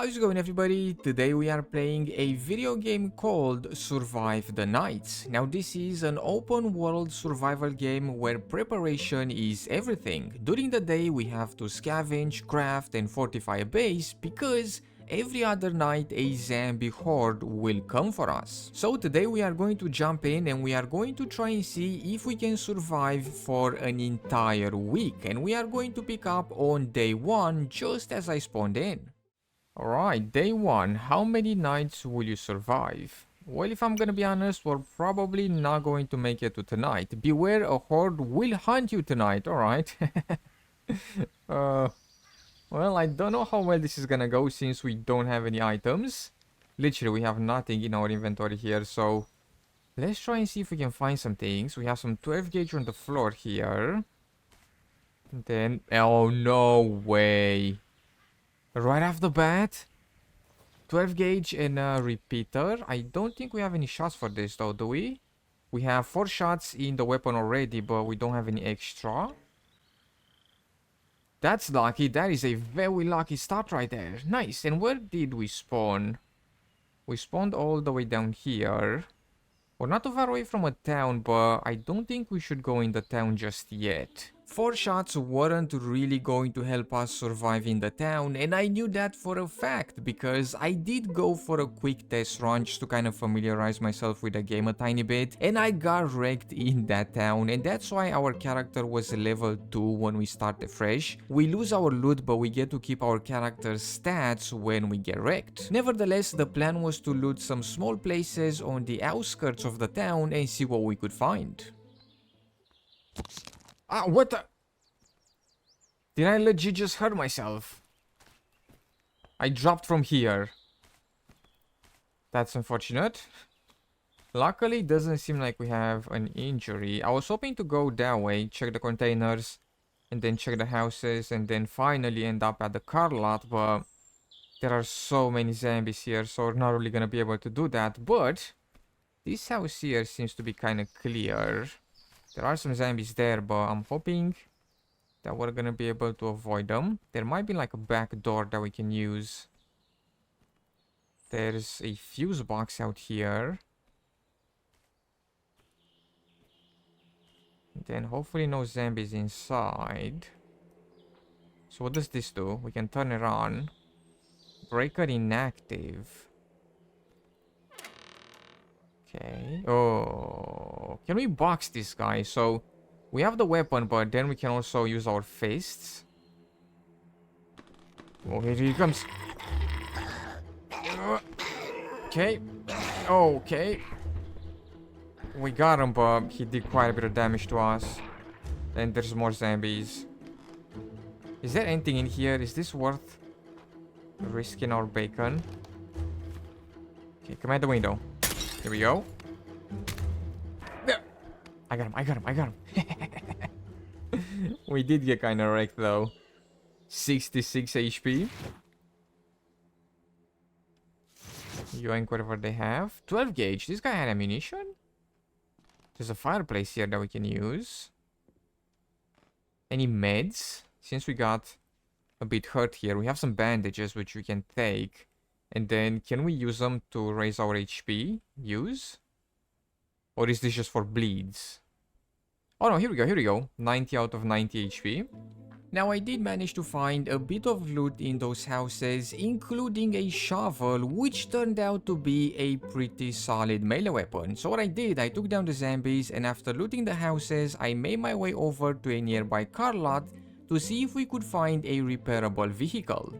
How's it going, everybody? Today we are playing a video game called Survive the Night. Now this is an open world survival game where preparation is everything. During the day we have to scavenge, craft and fortify a base because every other night a zombie horde will come for us. So today we are going to jump in and we are going to try and see if we can survive for an entire week, and we are going to pick up on day 1 just as I spawned in. Alright, day 1. How many nights will you survive? Well, if I'm gonna be honest, we're probably not going to make it to tonight. Beware, a horde will hunt you tonight, alright? Well, I don't know how well this is gonna go since we don't have any items. Literally, we have nothing in our inventory here, so let's try and see if we can find some things. We have some 12 gauge on the floor here. Then, oh no way. Right off the bat, 12 gauge and a repeater. I don't think we have any shots for this though, do we? We have 4 shots in the weapon already, but we don't have any extra. That's lucky. That is a very lucky start right there. Nice. And where did we spawn? We spawned all the way down here. We're not too far away from a town, but I don't think we should go in the town just yet. 4 shots weren't really going to help us survive in the town, and I knew that for a fact because I did go for a quick test run just to kind of familiarize myself with the game a tiny bit, and I got wrecked in that town, and that's why our character was level 2 when we started fresh. We lose our loot, but we get to keep our character's stats when we get wrecked. Nevertheless, the plan was to loot some small places on the outskirts of the town and see what we could find. Ah, what the? Did I legit just hurt myself? I dropped from here. That's unfortunate. Luckily, it doesn't seem like we have an injury. I was hoping to go that way, check the containers, and then check the houses, and then finally end up at the car lot, but there are so many zombies here, so we're not really gonna be able to do that. But this house here seems to be kind of clear. There are some zombies there, but I'm hoping that we're gonna be able to avoid them. There might be like a back door that we can use. There's a fuse box out here. Then hopefully no zombies inside. So what does this do? We can turn it on. Breaker inactive. Okay. Oh, can we box this guy? So we have the weapon, but then we can also use our fists. Oh, here he comes. Okay. Okay. We got him, but he did quite a bit of damage to us. And there's more zombies. Is there anything in here? Is this worth risking our bacon? Okay, come out the window. Here we go. I got him, I got him, I got him. We did get kind of wrecked though. 66 HP. Yoink whatever they have. 12 gauge. This guy had ammunition? There's a fireplace here that we can use. Any meds? Since we got a bit hurt here, we have some bandages which we can take. And then, can we use them to raise our HP? Use? Or is this just for bleeds? Oh no, here we go, here we go. 90 out of 90 HP. Now I did manage to find a bit of loot in those houses, including a shovel, which turned out to be a pretty solid melee weapon. So what I did, I took down the zombies, and after looting the houses, I made my way over to a nearby car lot to see if we could find a repairable vehicle.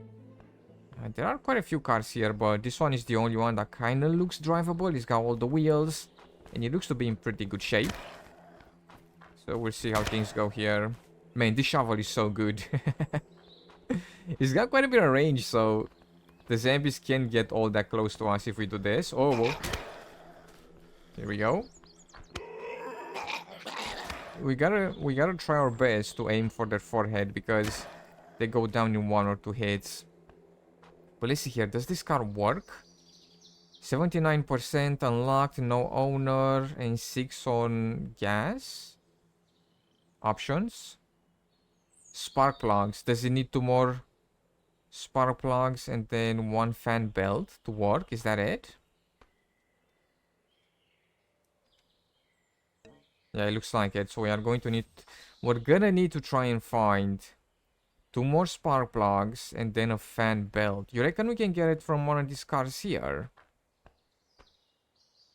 There are quite a few cars here, but this one is the only one that kind of looks drivable. It's got all the wheels, and it looks to be in pretty good shape. So we'll see how things go here. Man, this shovel is so good. It's got quite a bit of range, so the zombies can't get all that close to us if we do this. Oh, whoa. Here we go. We gotta try our best to aim for their forehead because they go down in 1 or 2 hits. But let's see here. Does this car work? 79% unlocked, no owner, and 6 on gas. Options. Spark plugs. Does it need 2 more spark plugs, and then 1 fan belt to work. Is that it? Yeah, it looks like it. So we're gonna need to try and find 2 more spark plugs and then a fan belt. You reckon we can get it from one of these cars here?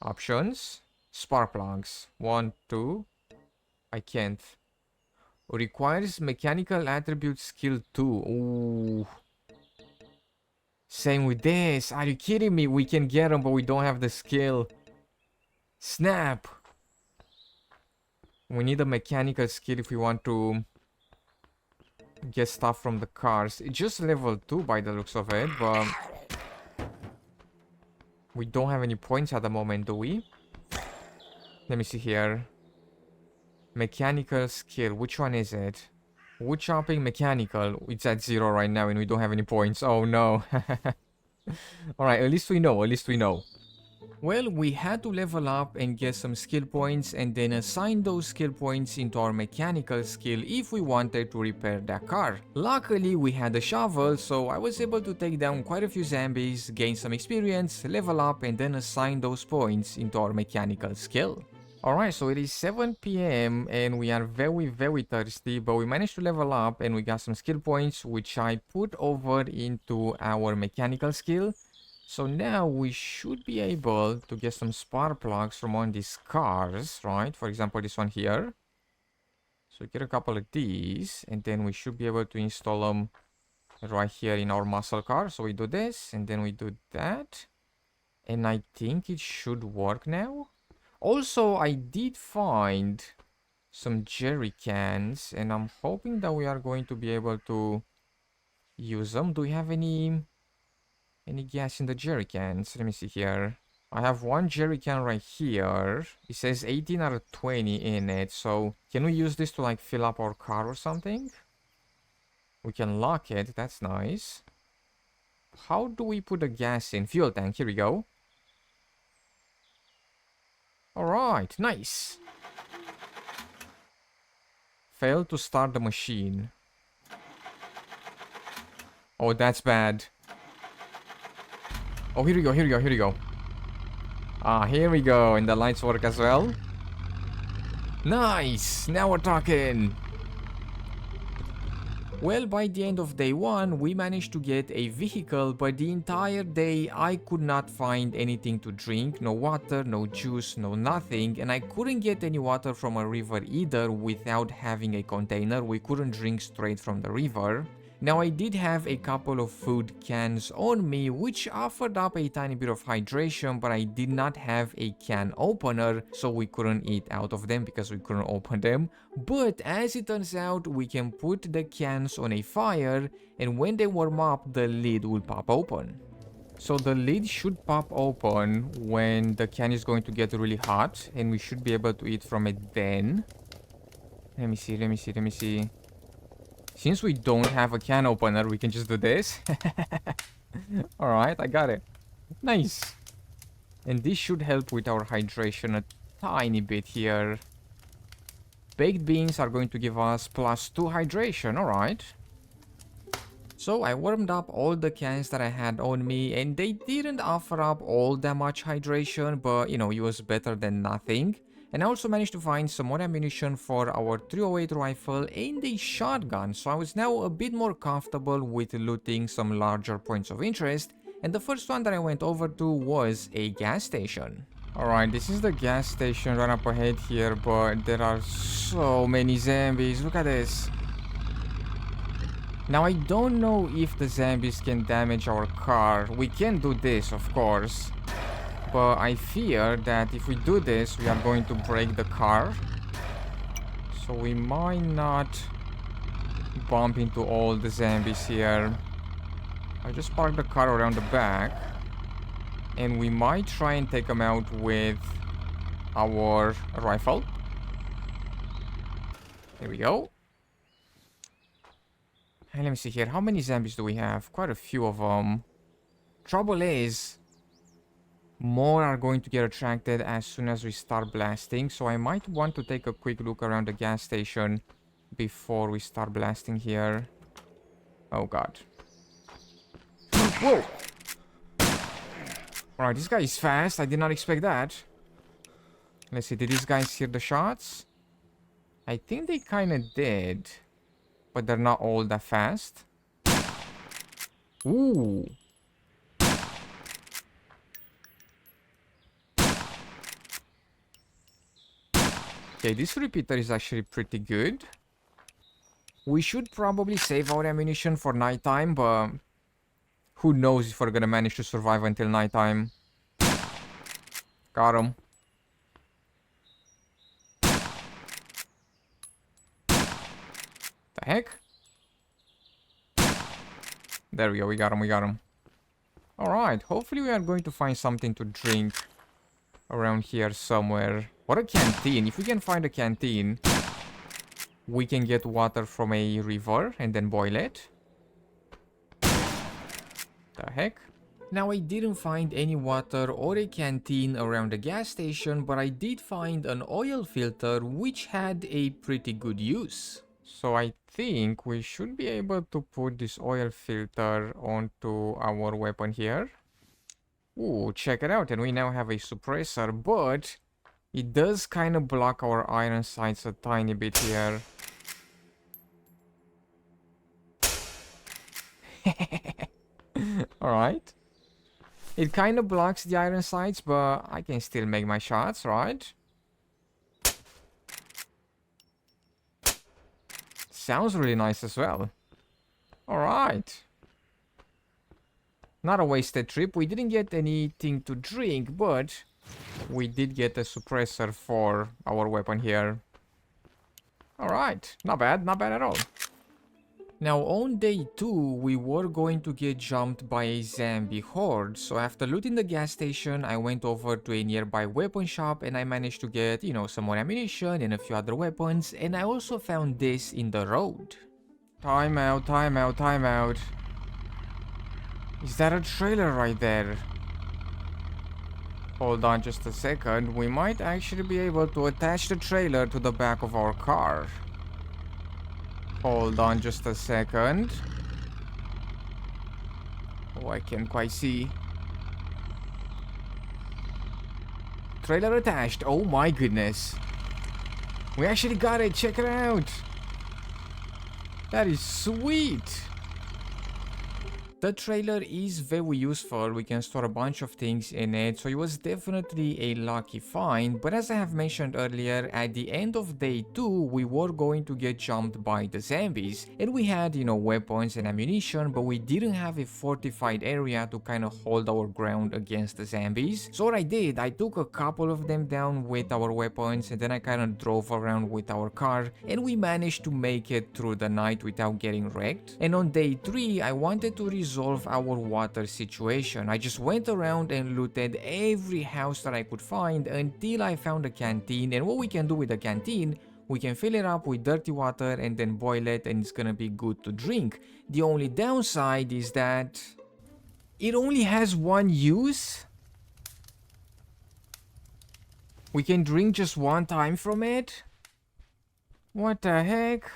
Options. Spark plugs. 1, 2. I can't. Requires mechanical attribute skill 2. Ooh. Same with this. Are you kidding me? We can get them, but we don't have the skill. Snap. We need a mechanical skill if we want to get stuff from the cars. It's just level 2 by the looks of it, but we don't have any points at the moment, do we? Let me see here. Mechanical skill. Which one is it? Wood chopping mechanical. It's at 0 right now and we don't have any points. Oh no. Alright, at least we know. At least we know. Well, we had to level up and get some skill points and then assign those skill points into our mechanical skill if we wanted to repair that car. Luckily, we had a shovel, so I was able to take down quite a few zombies, gain some experience, level up, and then assign those points into our mechanical skill. Alright, so it is 7 PM and we are very thirsty, but we managed to level up and we got some skill points which I put over into our mechanical skill. So now we should be able to get some spark plugs from one of these cars, right? For example, this one here. So get a couple of these and then we should be able to install them right here in our muscle car. So we do this and then we do that. And I think it should work now. Also, I did find some jerry cans and I'm hoping that we are going to be able to use them. Do we have any gas in the jerry cans? Let me see here. I have one jerry can right here. It says 18 out of 20 in it. So can we use this to like fill up our car or something? We can lock it. That's nice. How do we put the gas in? Fuel tank. Here we go. Alright, nice. Failed to start the machine. Oh, that's bad. Oh, here we go, here we go, here we go. Ah, here we go. And the lights work as well. Nice! Now we're talking. Well, by the end of day 1, we managed to get a vehicle, but the entire day I could not find anything to drink, no water, no juice, no nothing, and I couldn't get any water from a river either without having a container. We couldn't drink straight from the river. Now I did have a couple of food cans on me which offered up a tiny bit of hydration, but I did not have a can opener, so we couldn't eat out of them because we couldn't open them. But as it turns out, we can put the cans on a fire and when they warm up, the lid will pop open. So the lid should pop open when the can is going to get really hot and we should be able to eat from it then. Let me see, let me see, let me see. Since we don't have a can opener, we can just do this. Alright, I got it. Nice. And this should help with our hydration a tiny bit here. Baked beans are going to give us +2 hydration, alright. So I warmed up all the cans that I had on me and they didn't offer up all that much hydration, but you know, it was better than nothing. And I also managed to find some more ammunition for our 308 rifle and a shotgun, so I was now a bit more comfortable with looting some larger points of interest. And the first one that I went over to was a gas station. Alright, this is the gas station right up ahead here, but there are so many zombies. Look at this. Now I don't know if the zombies can damage our car. We can do this, of course. But I fear that if we do this, we are going to break the car. So we might not bump into all the zombies here. I just parked the car around the back. And we might try and take them out with our rifle. There we go. And let me see here. How many zombies do we have? Quite a few of them. Trouble is, more are going to get attracted as soon as we start blasting, so I might want to take a quick look around the gas station before we start blasting here. Oh god. Whoa! Alright, this guy is fast. I did not expect that. Let's see, did these guys hear the shots? I think they kind of did. But they're not all that fast. Ooh. Okay, this repeater is actually pretty good. We should probably save our ammunition for nighttime, but who knows if we're gonna manage to survive until nighttime. Got him. The heck? There we go, we got him, we got him. Alright, hopefully we are going to find something to drink around here somewhere. Or a canteen. If we can find a canteen, we can get water from a river and then boil it. The heck? Now, I didn't find any water or a canteen around the gas station, but I did find an oil filter which had a pretty good use. So I think we should be able to put this oil filter onto our weapon here. Ooh, check it out, and we now have a suppressor, but it does kind of block our iron sights a tiny bit here. Alright. It kind of blocks the iron sights, but I can still make my shots, right? Sounds really nice as well. Alright. Not a wasted trip. We didn't get anything to drink, but we did get a suppressor for our weapon here. Alright. Not bad at all. Now, on day 2, we were going to get jumped by a zombie horde, so after looting the gas station, I went over to a nearby weapon shop and I managed to get, some more ammunition and a few other weapons, and I also found this in the road. Time out, time out, time out. Is that a trailer right there? Hold on just a second, we might actually be able to attach the trailer to the back of our car. Hold on just a second. Oh, I can't quite see. Trailer attached. Oh my goodness. We actually got it. Check it out. That is sweet. The trailer is very useful. We can store a bunch of things in it, so it was definitely a lucky find. But as I have mentioned earlier, at the end of day 2, we were going to get jumped by the zombies. And we had, weapons and ammunition, but we didn't have a fortified area to kind of hold our ground against the zombies. So what I did, I took a couple of them down with our weapons, and then I kind of drove around with our car, and we managed to make it through the night without getting wrecked. And on day 3, I wanted to resolve our water situation. I just went around and looted every house that I could find until I found a canteen, and what we can do with the canteen, we can fill it up with dirty water and then boil it, and it's gonna be good to drink. The only downside is that it only has one use. We can drink just one time from it. What the heck?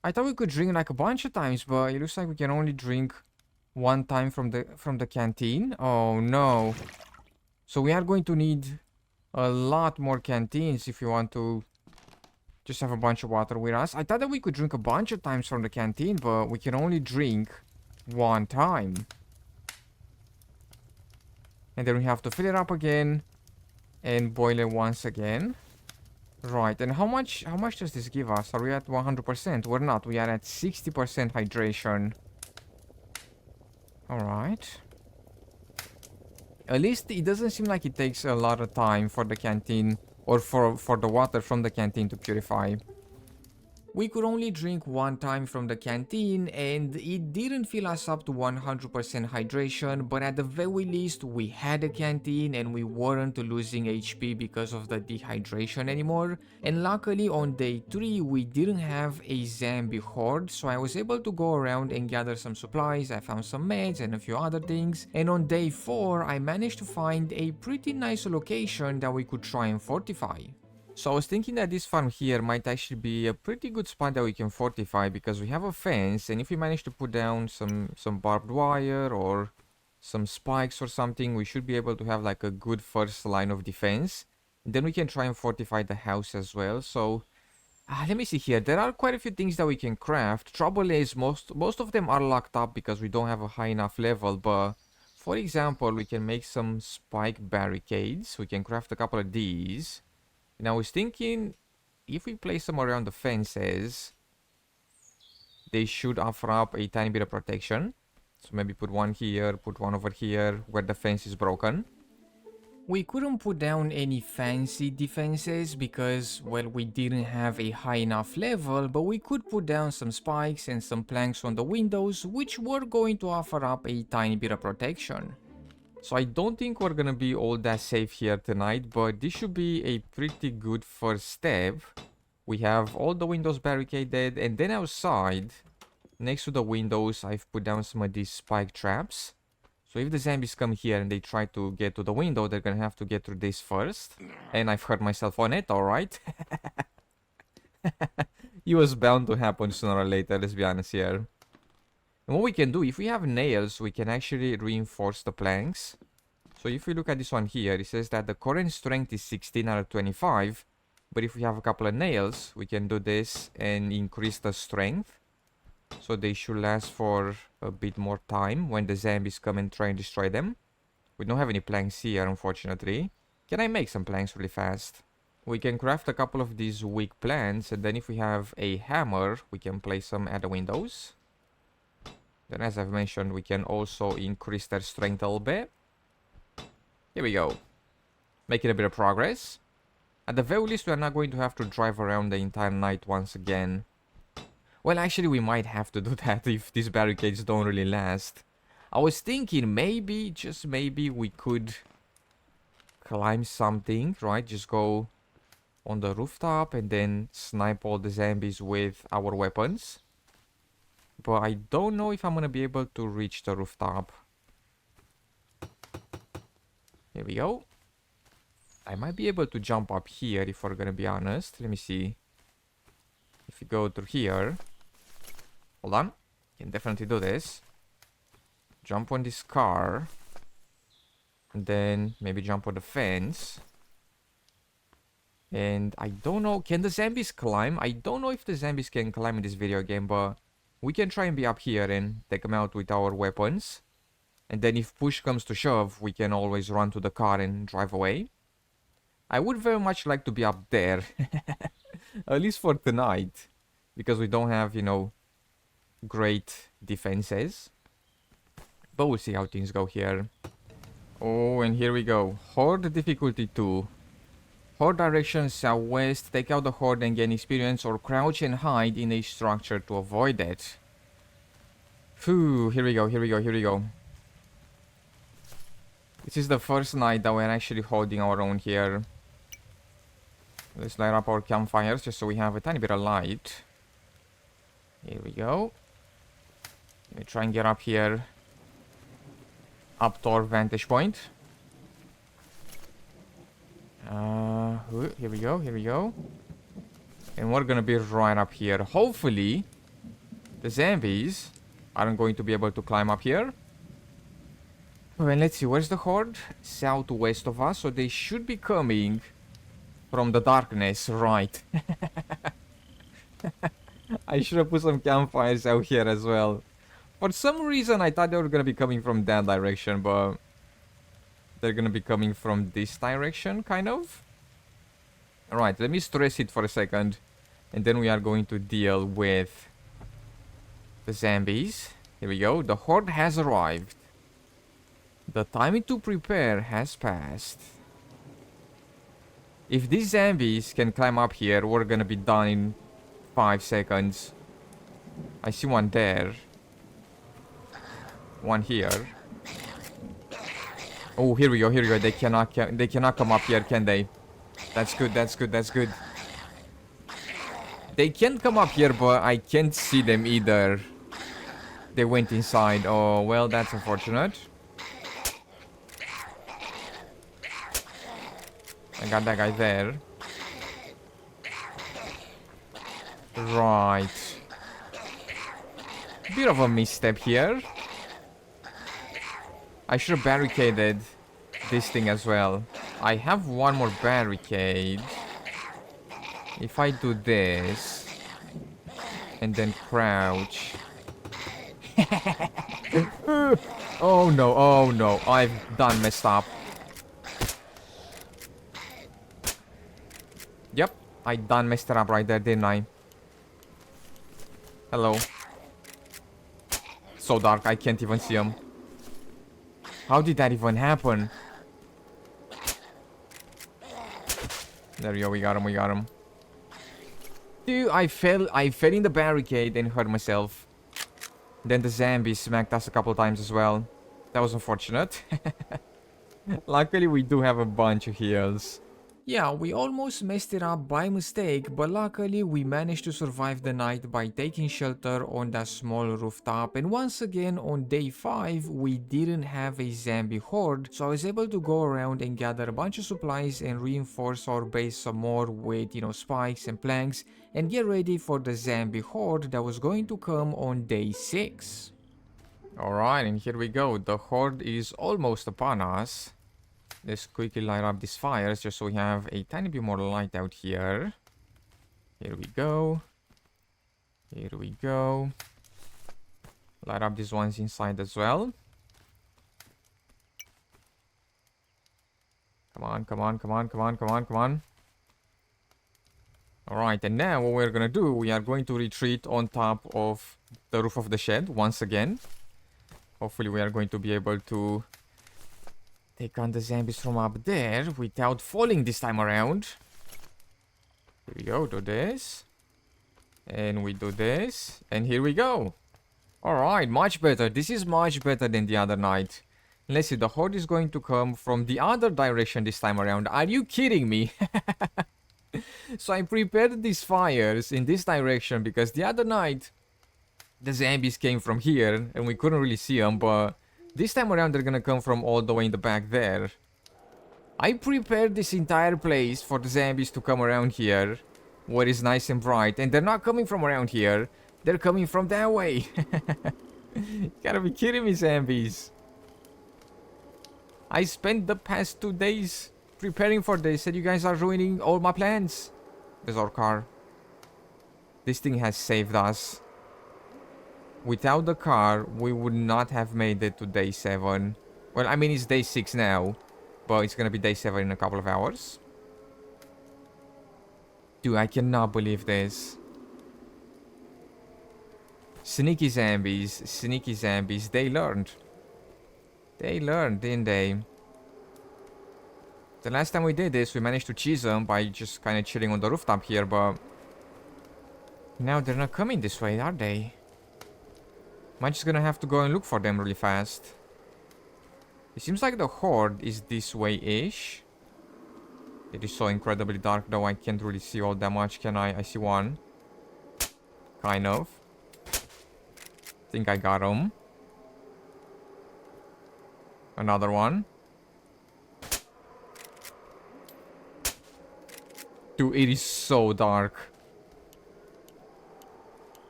I thought we could drink like a bunch of times, but it looks like we can only drink one time from the canteen. Oh no. So we are going to need a lot more canteens if you want to just have a bunch of water with us. I thought that we could drink a bunch of times from the canteen, but we can only drink one time. And then we have to fill it up again and boil it once again. Right, and how much does this give us? Are we at 100%? We're not. We are at 60% hydration. Alright. At least it doesn't seem like it takes a lot of time for the canteen, or for the water from the canteen to purify. We could only drink one time from the canteen, and it didn't fill us up to 100% hydration, but at the very least we had a canteen and we weren't losing HP because of the dehydration anymore. And luckily on day 3 we didn't have a zombie horde, so I was able to go around and gather some supplies. I found some meds and a few other things, and on day 4 I managed to find a pretty nice location that we could try and fortify. So I was thinking that this farm here might actually be a pretty good spot that we can fortify, because we have a fence, and if we manage to put down some barbed wire or some spikes or something, we should be able to have like a good first line of defense. Then we can try and fortify the house as well. So let me see here. There are quite a few things that we can craft. Trouble is most of them are locked up because we don't have a high enough level. But for example, we can make some spike barricades. We can craft a couple of these. And I was thinking, if we place them around the fences, they should offer up a tiny bit of protection. So maybe put one here, put one over here where the fence is broken. We couldn't put down any fancy defenses because, well, we didn't have a high enough level, but we could put down some spikes and some planks on the windows, which were going to offer up a tiny bit of protection. So I don't think we're gonna be all that safe here tonight, but this should be a pretty good first step. We have all the windows barricaded, and then outside, next to the windows, I've put down some of these spike traps. So if the zombies come here and they try to get to the window, they're gonna have to get through this first. And I've hurt myself on it, alright? It was bound to happen sooner or later, let's be honest here. And what we can do, if we have nails, we can actually reinforce the planks. So if we look at this one here, it says that the current strength is 16 out of 25. But if we have a couple of nails, we can do this and increase the strength. So they should last for a bit more time when the zombies come and try and destroy them. We don't have any planks here, unfortunately. Can I make some planks really fast? We can craft a couple of these weak plants, and then if we have a hammer, we can place them at the windows. Then, as I've mentioned, we can also increase their strength a little bit. Here we go. Making a bit of progress. At the very least, we are not going to have to drive around the entire night once again. Well, actually, we might have to do that if these barricades don't really last. I was thinking maybe, just maybe, we could climb something, right? Just go on the rooftop and then snipe all the zombies with our weapons. But I don't know if I'm gonna be able to reach the rooftop. Here we go. I might be able to jump up here if we're gonna be honest. Let me see. If we go through here. Hold on. Can definitely do this. Jump on this car. And then maybe jump on the fence. And I don't know. Can the zombies climb? I don't know if the zombies can climb in this video game, but we can try and be up here and take them out with our weapons. And then if push comes to shove, we can always run to the car and drive away. I would very much like to be up there. At least for tonight. Because we don't have, you know, great defenses. But we'll see how things go here. Oh, and here we go. Horde difficulty 2. Horde direction southwest. Take out the horde and gain experience, or crouch and hide in a structure to avoid it. Phew, here we go, here we go, here we go. This is the first night that we're actually holding our own here. Let's light up our campfires just so we have a tiny bit of light. Here we go. Let me try and get up here. Up to our vantage point. Here we go, here we go. And we're gonna be right up here. Hopefully, the zombies aren't going to be able to climb up here. Well, let's see, where's the horde? Southwest of us, so they should be coming from the darkness, right? I should have put some campfires out here as well. For some reason, I thought they were gonna be coming from that direction, but they're gonna be coming from this direction, kind of. Alright, let me stress it for a second. And then we are going to deal with the zombies. Here we go. The horde has arrived. The time to prepare has passed. If these zombies can climb up here, we're gonna be done in 5 seconds. I see one there. One here. Oh, here we go, here we go. They cannot come up here, can they? That's good, that's good, that's good. They can't come up here, but I can't see them either. They went inside. Oh, well, that's unfortunate. I got that guy there. Right. Bit of a misstep here. I should have barricaded this thing as well. I have one more barricade. If I do this and then crouch. Oh no, oh no. I've done messed up. Yep, I done messed it up right there, didn't I? Hello. So dark, I can't even see him. How did that even happen? There we go, we got him, we got him. Dude, I fell in the barricade and hurt myself. Then the zombies smacked us a couple times as well. That was unfortunate. Luckily, we do have a bunch of heals. Yeah, we almost messed it up by mistake, but luckily we managed to survive the night by taking shelter on that small rooftop. And once again, on day 5, we didn't have a zombie horde, so I was able to go around and gather a bunch of supplies and reinforce our base some more with, spikes and planks, and get ready for the zombie horde that was going to come on day 6. Alright, and here we go. The horde is almost upon us. Let's quickly light up these fires just so we have a tiny bit more light out here. Here we go. Here we go. Light up these ones inside as well. Come on, come on, come on, come on, come on, come on. Alright, and now what we're gonna do, we are going to retreat on top of the roof of the shed once again. Hopefully we are going to be able to take on the zombies from up there without falling this time around. Here we go, do this. And we do this. And here we go. Alright, much better. This is much better than the other night. Let's see, the horde is going to come from the other direction this time around. Are you kidding me? So I prepared these fires in this direction because the other night the zombies came from here and we couldn't really see them, but this time around they're gonna come from all the way in the back there. I prepared this entire place for the zombies to come around here, where it's nice and bright, and they're not coming from around here, they're coming from that way. You gotta be kidding me, zombies. I spent the past 2 days preparing for this and you guys are ruining all my plans. There's our car. This thing has saved us. Without the car, we would not have made it to day 7. Well, I mean, it's day 6 now, but it's gonna be day 7 in a couple of hours. Dude, I cannot believe this. Sneaky zombies, they learned. They learned, didn't they? The last time we did this, we managed to cheese them by just kind of chilling on the rooftop here, but now they're not coming this way, are they? Am I just gonna have to go and look for them really fast? It seems like the horde is this way-ish. It is so incredibly dark though, I can't really see all that much, can I? I see one. Kind of. Think I got him. Another one. Dude, it is so dark.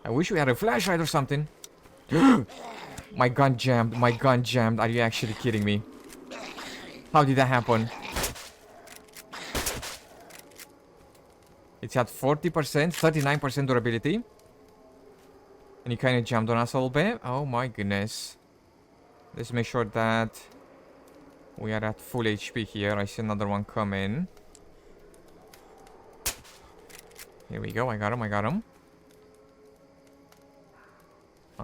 I wish we had a flashlight or something. My gun jammed. My gun jammed. Are you actually kidding me? How did that happen? It's at 40%, 39% durability. And you kind of jumped on us a little bit. Oh my goodness. Let's make sure that we are at full HP here. I see another one coming. Here we go. I got him. I got him.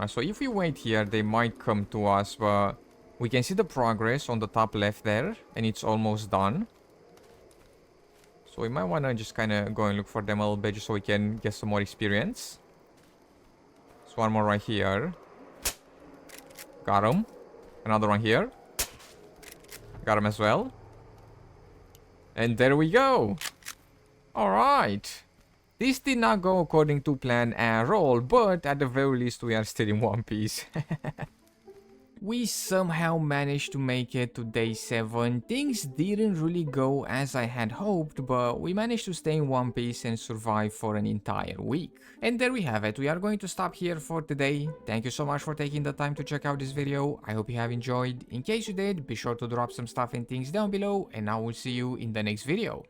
So if we wait here, they might come to us, but we can see the progress on the top left there, and it's almost done. So we might want to just kind of go and look for them a little bit just so we can get some more experience. There's one more right here. Got him. Another one here. Got him as well. And there we go. Alright. This did not go according to plan at all, but at the very least we are still in one piece. We somehow managed to make it to day 7. Things didn't really go as I had hoped, but we managed to stay in one piece and survive for an entire week. And there we have it. We are going to stop here for today. Thank you so much for taking the time to check out this video. I hope you have enjoyed. In case you did, be sure to drop some stuff and things down below, and I will see you in the next video.